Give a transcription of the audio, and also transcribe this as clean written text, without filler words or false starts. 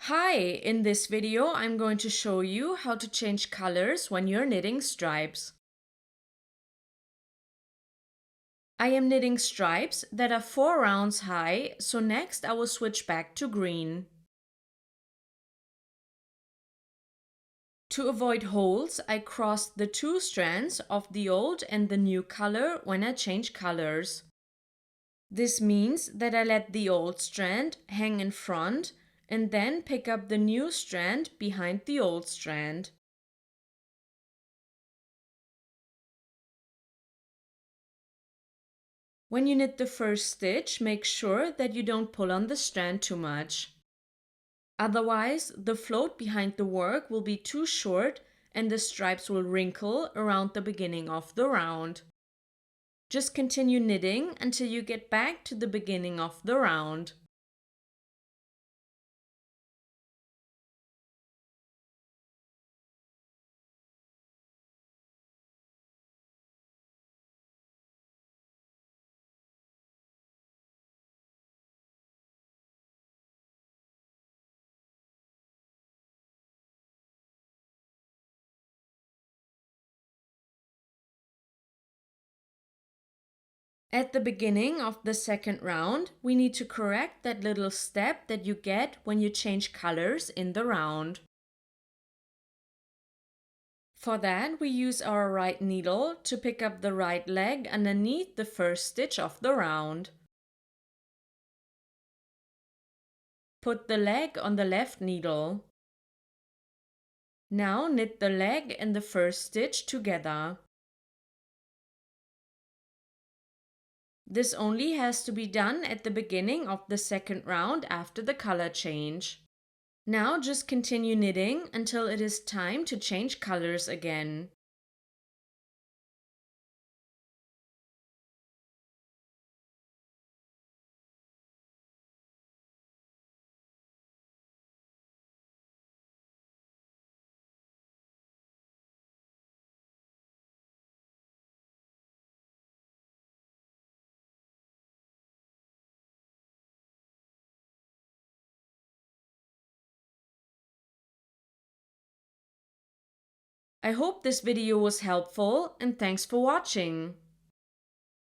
Hi, in this video I'm going to show you how to change colors when you're knitting stripes. I am knitting stripes that are 4 rounds high, so next I will switch back to green. To avoid holes, I crossed the 2 strands of the old and the new color when I change colors. This means that I let the old strand hang in front and then pick up the new strand behind the old strand. When you knit the first stitch, make sure that you don't pull on the strand too much. Otherwise, the float behind the work will be too short and the stripes will wrinkle around the beginning of the round. Just continue knitting until you get back to the beginning of the round. At the beginning of the second round, we need to correct that little step that you get when you change colors in the round. For that, we use our right needle to pick up the right leg underneath the first stitch of the round. Put the leg on the left needle. Now knit the leg and the first stitch together. This only has to be done at the beginning of the second round after the color change. Now just continue knitting until it is time to change colors again. I hope this video was helpful and thanks for watching.